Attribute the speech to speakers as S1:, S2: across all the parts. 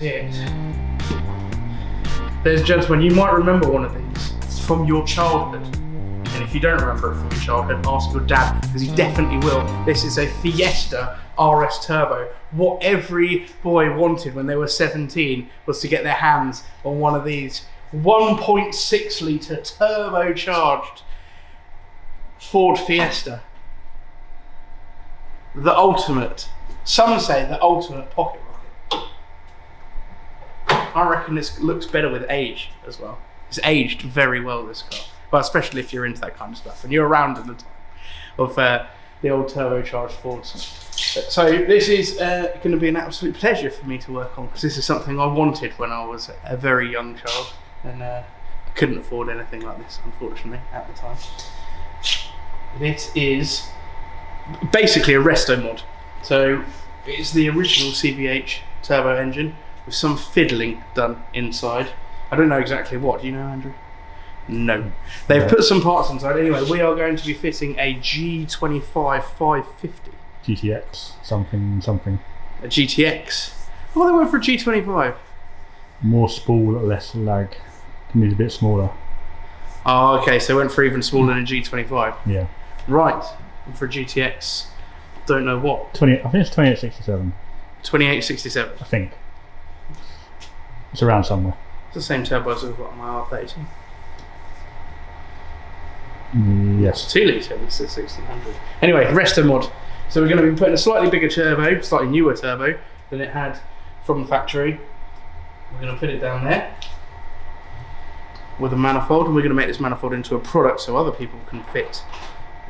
S1: it. Ladies and gentlemen, you might remember one of these. It's from your childhood. And if you don't remember it from your childhood, ask your dad, because he definitely will. This is a Fiesta RS Turbo. What every boy wanted when they were 17 was to get their hands on one of these 1.6 litre turbocharged Ford Fiesta. The ultimate, some say the ultimate pocket rocket. I reckon this looks better with age as well. It's aged very well, this car. But especially if you're into that kind of stuff and you're around at the time of the old turbocharged Fords. So this is going to be an absolute pleasure for me to work on, because this is something I wanted when I was a very young child, and I couldn't afford anything like this, unfortunately, at the time. This is basically a resto mod. So it's the original CVH turbo engine with some fiddling done inside. I don't know exactly what. Do you know, Andrew? No. They've put some parts inside. Anyway, we are going to be fitting a G25 550.
S2: GTX, something.
S1: A GTX. Oh, they went for a G25.
S2: More spool, less lag. Needs a bit smaller.
S1: Oh, okay, so they went for even smaller than a G25.
S2: Yeah.
S1: Right. And for a GTX, don't know what.
S2: I think it's 2867.
S1: 2867.
S2: I think. It's around somewhere.
S1: It's the same turbo as I've got on my R32.
S2: Yes.
S1: 2 litre, this is 1600. Anyway, resto mod. So we're going to be putting a slightly bigger turbo, slightly newer turbo than it had from the factory. We're going to put it down there with a manifold, and we're going to make this manifold into a product so other people can fit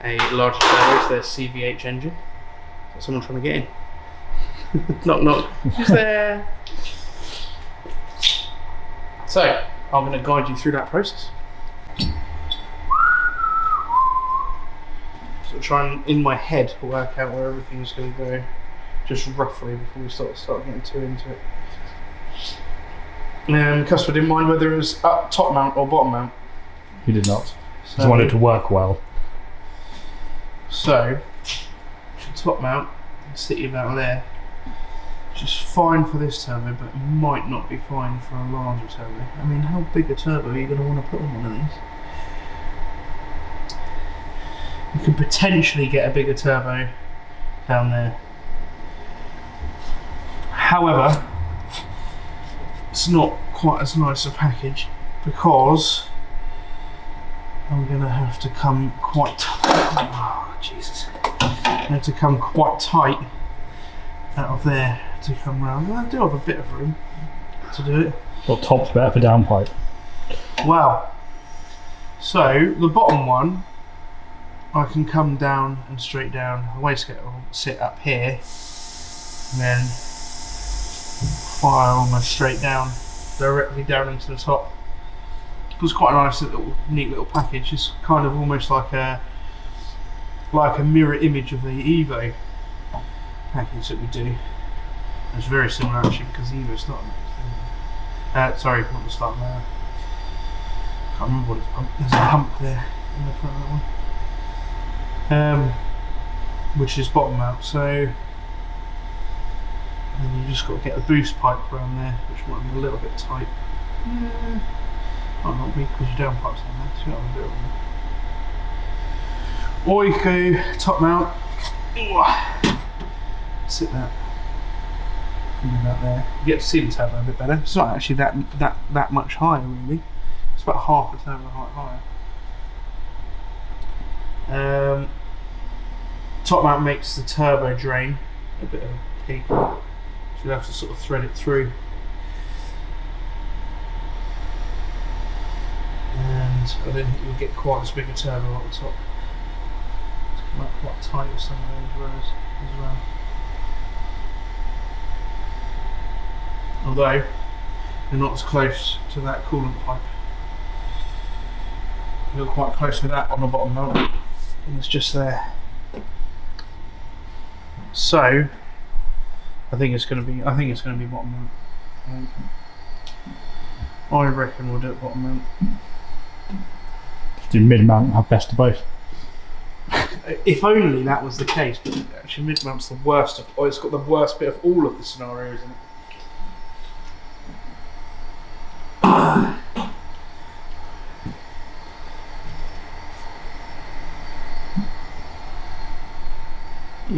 S1: a larger turbo to their CVH engine. Is someone trying to get in? Knock knock. Who's there? So I'm going to guide you through that process. So try and, in my head, work out where everything's going to go, just roughly, before we start getting too into it. Customer didn't mind whether it was up top mount or bottom mount.
S2: He did not. He just wanted it to work well.
S1: So, top mount, sit about there, which is fine for this turbo, but it might not be fine for a larger turbo. I mean, how big a turbo are you going to want to put on one of these? You could potentially get a bigger turbo down there. However, it's not quite as nice a package, because I'm going to have to come quite tight. Oh, Jesus. I have to come quite tight out of there to come round. I do have a bit of room to do it.
S2: Well, top's better for downpipe.
S1: Wow. So, the bottom one, I can come down and straight down. The wastegate will sit up here, and then fire almost straight down, directly down into the top. It was quite a nice little, neat little package. It's kind of almost like a mirror image of the Evo package that we do. It's very similar actually, because the Evo started. Sorry, not the start now. Can't remember what it's pumped. There's a pump there in the front of that one. Which is bottom mount, so and then you just got to get the boost pipe around there, which might be a little bit tight. Yeah, might not be, because your downpipe's on there, so you don't want to do it on there. Or you go top mount, sit that, and do that there. You get to see the turbo a bit better. It's not actually that much higher really. It's about half a turbo height higher. Top mount makes the turbo drain a bit of a pig, so you have to sort of thread it through. And I don't think you'll get quite as big a turbo at the top. It's come out quite tight with some of those rows as well. Although they're not as close to that coolant pipe. You're quite close with that on the bottom mount, and it's just there. So I think it's going to be bottom mount. I reckon we'll do it bottom mount.
S2: Do mid mount, have best of both.
S1: If only that was the case, but actually mid mount's the worst of. Oh, it's got the worst bit of all of the scenarios in it.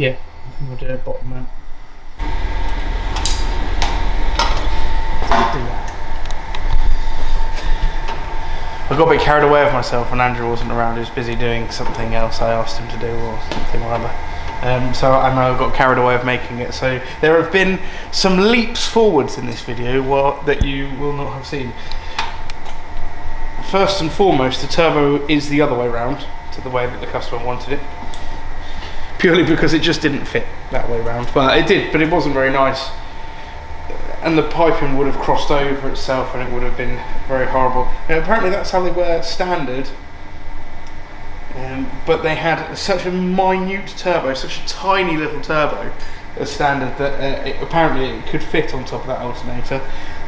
S1: Yeah, we'll do a bottom mount. Do that. I got a bit carried away with myself when Andrew wasn't around. He was busy doing something else I asked him to do or something or other. So I know I got carried away with making it. So there have been some leaps forwards in this video that you will not have seen. First and foremost, the turbo is the other way round to the way that the customer wanted it. Purely because it just didn't fit that way round. But it did, but it wasn't very nice. And the piping would have crossed over itself and it would have been very horrible. Now, apparently that's how they were standard, but they had such a minute turbo, such a tiny little turbo as standard that apparently it could fit on top of that alternator.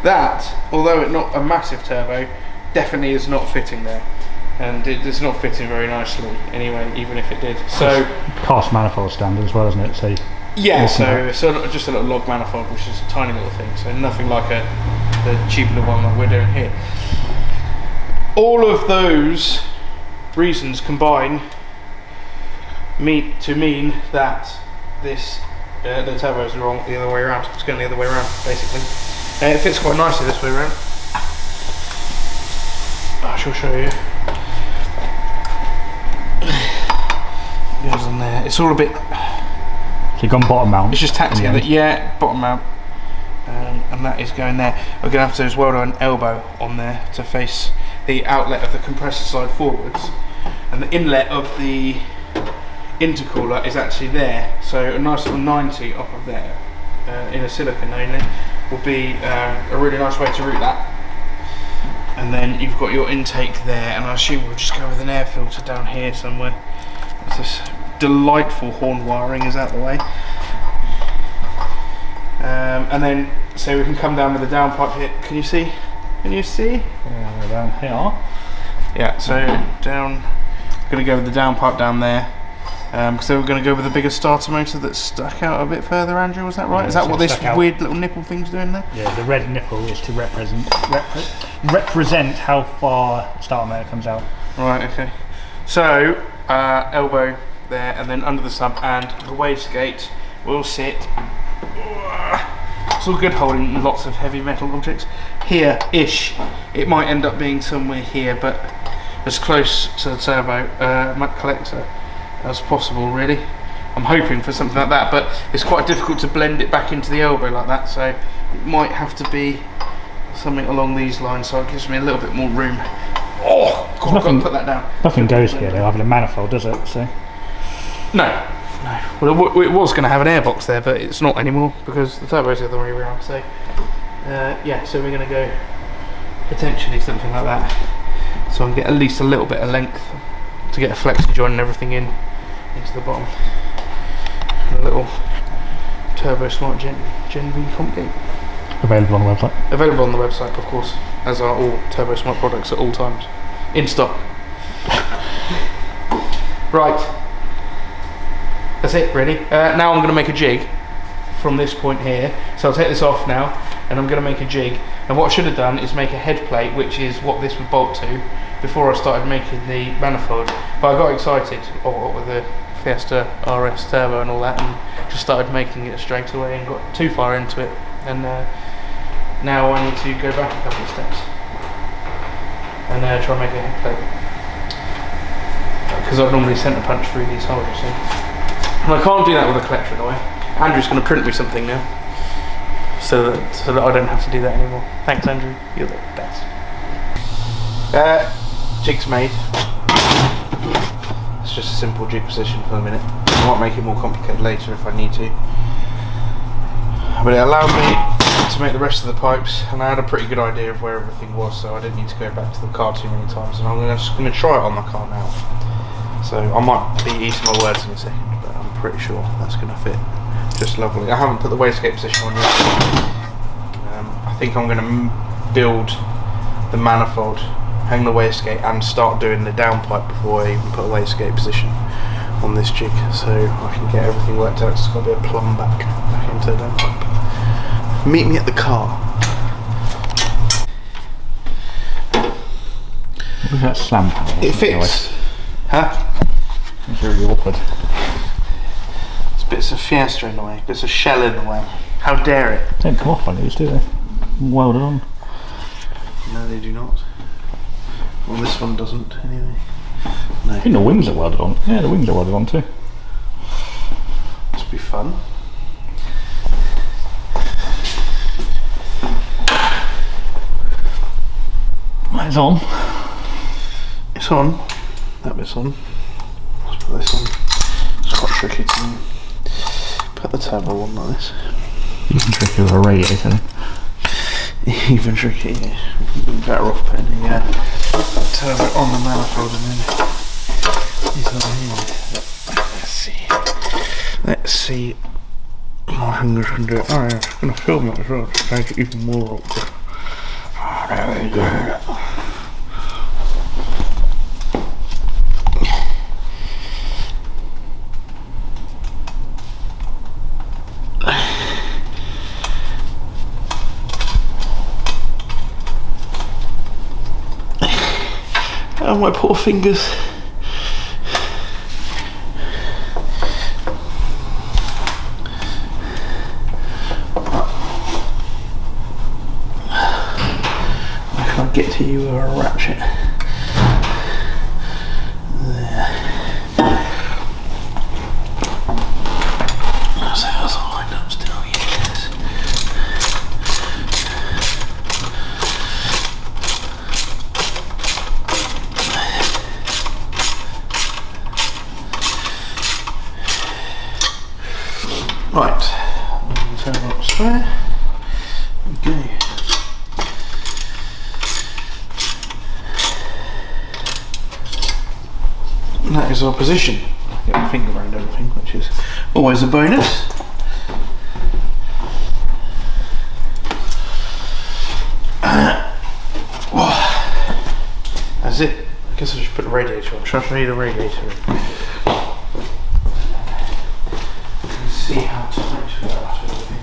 S1: That, although it's not a massive turbo, definitely is not fitting there. And it's not fitting very nicely anyway, even if it did. So
S2: cast manifold standard as well, isn't it? So
S1: yeah, so just a little log manifold, which is a tiny little thing, so nothing like the cheap little one that we're doing here. All of those reasons combine to mean that this the turbo is wrong the other way around. It's going the other way around, basically. It fits quite nicely this way around. I shall show you. It goes on there. It's all a bit.
S2: You've gone bottom mount.
S1: It's just tacked together, yeah, bottom mount, and that is going there. We're going to have to as well do an elbow on there to face the outlet of the compressor side forwards, and the inlet of the intercooler is actually there. So a nice little 90 off of there, in a silicone only, will be a really nice way to route that. And then you've got your intake there, and I assume we'll just go with an air filter down here somewhere. It's this delightful horn wiring is out the way, and then so we can come down with the downpipe here. Can you see? Can you see?
S2: Yeah, we're down here.
S1: Yeah. So down. I'm going to go with the downpipe down there. So we're going to go with the bigger starter motor that stuck out a bit further. Andrew, was that right?
S2: Yeah,
S1: is that
S2: so
S1: what this weird little nipple thing's doing there?
S2: Yeah, the red nipple is to represent how far the starter motor comes out.
S1: Right. Okay. So elbow there, and then under the sump, and the wastegate will sit. It's all good holding lots of heavy metal objects here-ish. It might end up being somewhere here, but as close to the turbo collector as possible, really. I'm hoping for something like that, but it's quite difficult to blend it back into the elbow like that, so it might have to be something along these lines, so it gives me a little bit more room. Oh, God, I've got to put that down.
S2: Nothing goes here though, having a manifold, does it? So
S1: no. Well, it was going to have an airbox there, but it's not anymore because the turbo's the other way around. So yeah, so we're going to go potentially something like that, so I can get at least a little bit of length to get a flexi joint and everything into the bottom. And a little Turbo Smart Gen V comp gate.
S2: Available on the website.
S1: Available on the website, of course, as are all Turbo Smart products at all times. In stock. Right. That's it, really. Now I'm going to make a jig from this point here. So I'll take this off now, and I'm going to make a jig. And what I should have done is make a head plate, which is what this would bolt to, before I started making the manifold. But I got excited with the Fiesta RS Turbo and all that, and just started making it straight away and got too far into it. And now I need to go back a couple of steps and try and make a head plate, because I've normally centre punch through these holes, you see. And I can't do that with a collector anyway. Andrew's going to print me something now, so that I don't have to do that anymore. Thanks, Andrew. You're the best. Jig's made. It's just a simple jig position for the minute. I might make it more complicated later if I need to. But it allowed me to make the rest of the pipes, and I had a pretty good idea of where everything was, so I didn't need to go back to the car too many times. And I'm just going to try it on the car now. So I might be eating my words in a second, but I'm pretty sure that's going to fit just lovely. I haven't put the wastegate position on yet. I think I'm going to build the manifold, hang the wastegate, and start doing the downpipe before I even put a wastegate position on this jig, so I can get everything worked out. It's got to be a plumb back into the downpipe. Meet me at the car.
S2: Look at that slam panel.
S1: It fits. Huh?
S2: It's really awkward.
S1: It's a bits of Fiesta in the way, bits of shell in the way. How dare it?
S2: Don't come off on these, do they? Welded on.
S1: No, they do not. Well, this one doesn't, anyway. No.
S2: I think the wings are welded on. Yeah, the wings are welded on too.
S1: Must be fun.
S2: It's on.
S1: It's on. That bit's on. Let's put this on. It's quite tricky to put the turbo on like this.
S2: Even trickier with a radiator then.
S1: Even trickier, yeah. We'd be better off putting the turbo on the manifold and then these on here. Let's see. Let's see. My fingers can do it. Oh yeah, I'm going to film it as well to make it even more awkward. Oh, there we go. Oh, my poor fingers. I can't get to you with a ratchet. There. That's how it's all lined up still, yes. Right, turn up spare. Okay. And that is our position. Get my finger around everything, which is always a bonus. That's it. I guess I should put the radiator on. Should I need a radiator in? See how tight we are after everything.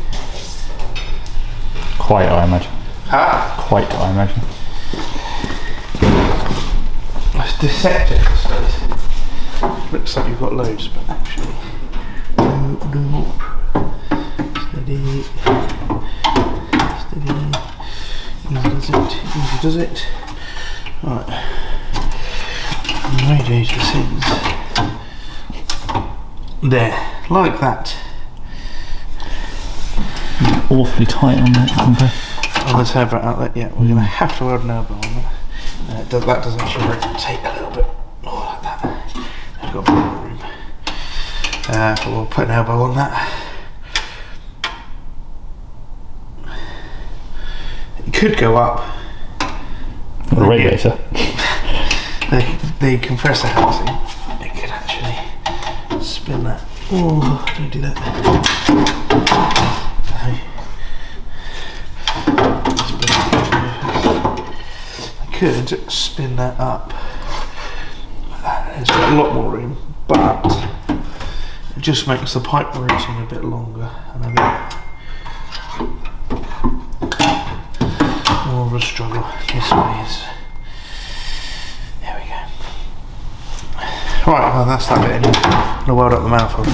S2: Quite, I imagine.
S1: Huh?
S2: Quite, I imagine.
S1: It's deceptive, I suppose. Looks like you've got loads, but actually. No. Steady. Steady. Easy does it. Easy does it. Right. Radiator sins. There. Like that.
S2: Awfully tight on that.
S1: On the turbo outlet, yeah, we're going to have to weld an elbow on that. That does actually rotate a little bit. Oh, like that. I've got a bit more room. But we'll put an elbow on that. It could go up.
S2: The radiator.
S1: The compressor housing. It could actually spin that. Oh, don't do that. I could spin that up. It's got a lot more room, but it just makes the pipe routing a bit longer and a bit more of a struggle. This way is. There we go. Right, well that's that bit anyway. I'm going to weld up the manifold.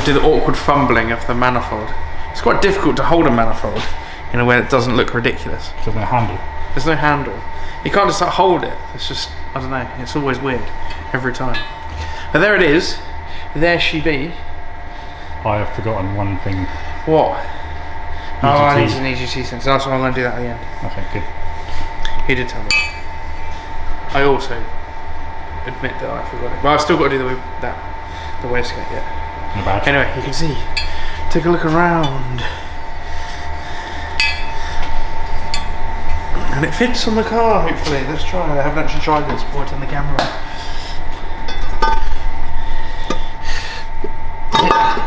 S1: do the awkward fumbling of the manifold. It's quite difficult to hold a manifold in a way that doesn't look ridiculous.
S2: There's no handle.
S1: There's no handle. You can't just hold it. It's just, I don't know, it's always weird every time. But there it is. There she be.
S2: I have forgotten one thing.
S1: What? Oh, I need
S2: EGT.
S1: an EGT sensor. That's why I'm going to do that at the end.
S2: Okay, good.
S1: He did tell me that. I also admit that I forgot it. But I've still got to do the wastegate yet.
S2: No badge.
S1: Anyway, you can see. Take a look around. And it fits on the car, hopefully. Let's try. I haven't actually tried this before I turn the camera on.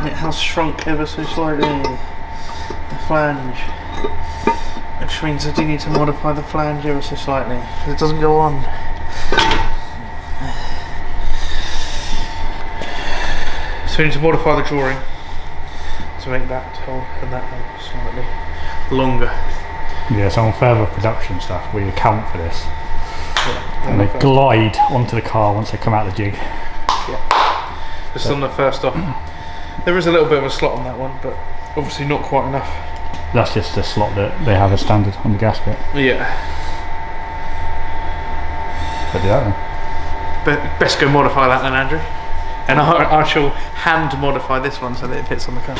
S1: It has shrunk ever so slightly. The flange. Which means I do need to modify the flange ever so slightly. Because it doesn't go on. So we need to modify the drawing to make that hole and that hole slightly longer.
S2: Yeah, so on further production stuff, we account for this.
S1: Yeah,
S2: And they glide onto the car once they come out of the jig.
S1: Yeah. Just on the first off. There is a little bit of a slot on that one, but obviously not quite enough.
S2: That's just the slot that they have as standard on the gasket.
S1: Yeah.
S2: So do that then.
S1: But best go modify that then, Andrew. And I shall hand modify this one so that it fits on the car.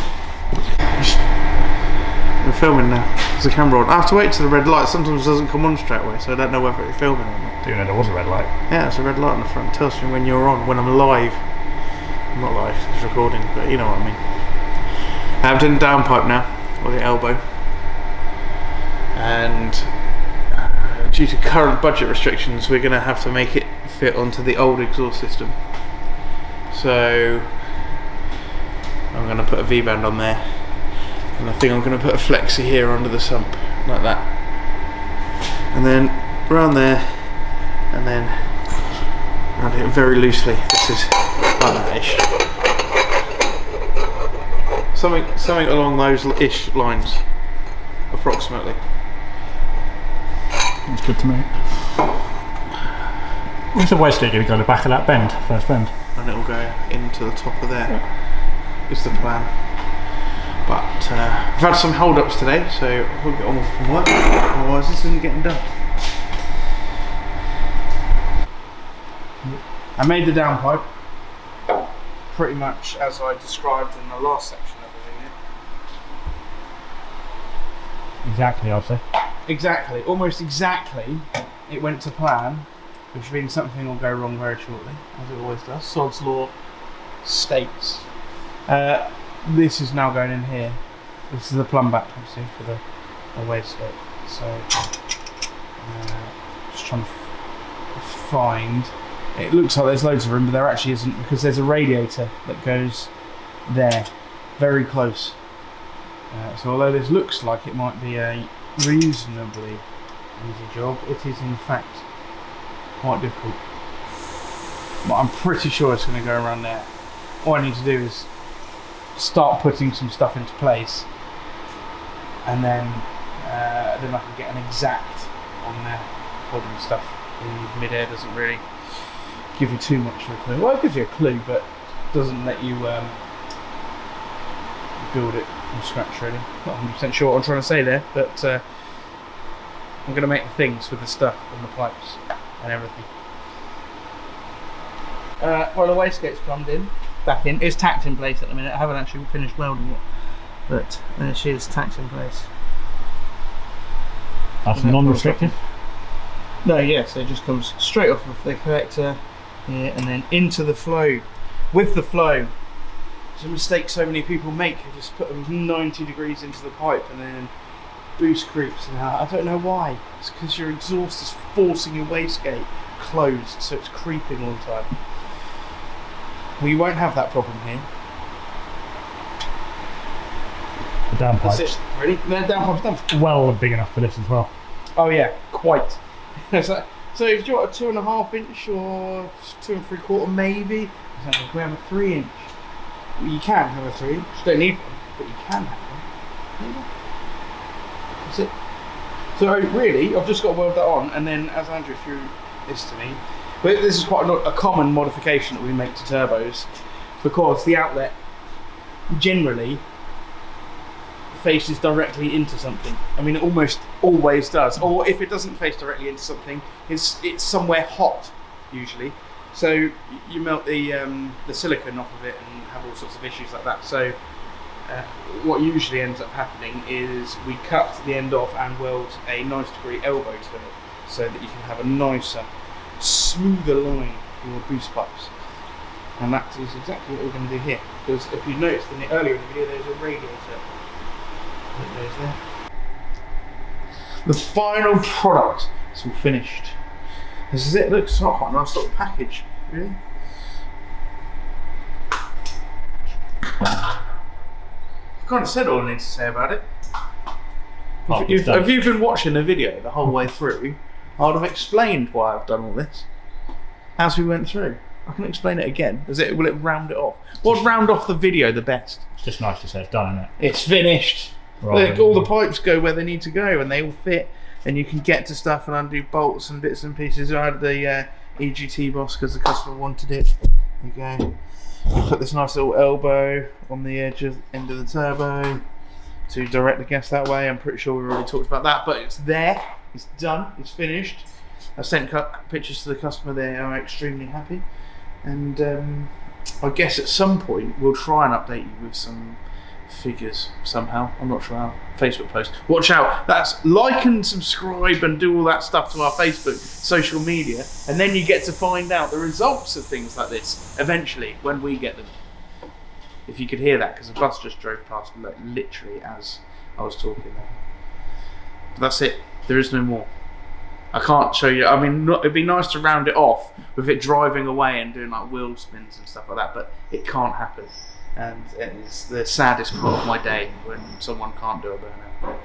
S1: We're filming now. There's a camera on. I have to wait till the red light. Sometimes it doesn't come on straight away, so I don't know whether it's filming or not.
S2: Do you know there was a red light?
S1: Yeah, it's a red light on the front. It tells me when you're on, when I'm live. I'm not live, it's recording, but you know what I mean. I'm doing the downpipe now, or the elbow. And due to current budget restrictions, we're going to have to make it fit onto the old exhaust system. So I'm going to put a V-band on there. And I think I'm going to put a flexi here under the sump, like that. And then around there, and then around it very loosely. This is like that-ish. Something along those ish lines, approximately.
S2: That's good to me. Where's the wastegate going to go in the back of that bend, first bend?
S1: And it'll go into the top of there, is the plan. But I've had some hold-ups today, so we'll get on from work, otherwise this isn't getting done. I made the downpipe pretty much as I described in the last section of the video.
S2: Exactly, I'd say.
S1: Exactly, almost exactly. It went to plan, which means something will go wrong very shortly, as it always does. Sod's law states. This is now going in here. This is the plumb back, obviously, for the wastegate. So, just trying to find. It looks like there's loads of room, but there actually isn't, because there's a radiator that goes there, very close. So although this looks like it might be a reasonably easy job, it is in fact quite difficult. But I'm pretty sure it's going to go around there. All I need to do is start putting some stuff into place, and then I can get an exact on there. Holding stuff in mid-air doesn't really give you too much of a clue. Well, it gives you a clue, but doesn't let you build it from scratch, really. Not 100% sure what I'm trying to say there, but I'm going to make the things with the stuff and the pipes and everything. Well, the wastegate's plumbed in, back in. It's tacked in place at the minute. I haven't actually finished welding it, but there she is, tacked in place.
S2: That's non-restrictive?
S1: No, yes, it just comes straight off of the connector here and then into the flow. With the flow, it's a mistake so many people make. They just put them 90 degrees into the pipe and then boost creeps and out. I don't know why. It's because your exhaust is forcing your wastegate closed, so it's creeping all the time. Well, you won't have that problem here.
S2: The downpipe.
S1: That's it. Ready? The downpipe's done.
S2: Well big enough for this as well.
S1: Oh yeah, quite. So do you want a 2.5 inch or 2 3/4 maybe? Can we have a 3 inch? Well, you can have a 3 inch. You don't need one, but you can have one. That's it. So really, I've just got to weld that on, and then as Andrew threw this to me, but this is quite a common modification that we make to turbos, because the outlet generally faces directly into something. I mean, it almost always does. Or if it doesn't face directly into something, it's somewhere hot usually. So you melt the silicone off of it and have all sorts of issues like that. So what usually ends up happening is we cut the end off and weld a 90-degree elbow to it, so that you can have a nicer, smoother line for your boost pipes. And that is exactly what we're going to do here. Because if you noticed earlier in the video, there's a radiator that goes there. The final product is all finished. This is it. Look, it's not quite a nice little package, really. I've kind of said all I need to say about it. If you've been watching the video the whole way through, I would have explained why I've done all this as we went through. I can explain it again. Will it round it off? What round off the video the best?
S2: It's just nice to say it's done, isn't it?
S1: It's finished.
S2: Right.
S1: Look, all the pipes go where they need to go, and they all fit. And you can get to stuff and undo bolts and bits and pieces. I had the EGT boss because the customer wanted it. There you go. You put this nice little elbow on the end of the turbo to direct the gas that way. I'm pretty sure we already talked about that, but it's there. It's done. It's finished. I sent pictures to the customer. They are extremely happy. And I guess at some point we'll try and update you with some figures somehow. I'm not sure how. Facebook post. Watch out. That's like and subscribe and do all that stuff to our Facebook, social media, and then you get to find out the results of things like this eventually when we get them. If you could hear that, because the bus just drove past like, literally as I was talking there. But that's it. There is no more. I can't show you. I mean, it'd be nice to round it off with it driving away and doing like wheel spins and stuff like that, but it can't happen. And it is the saddest part of my day when someone can't do a burnout.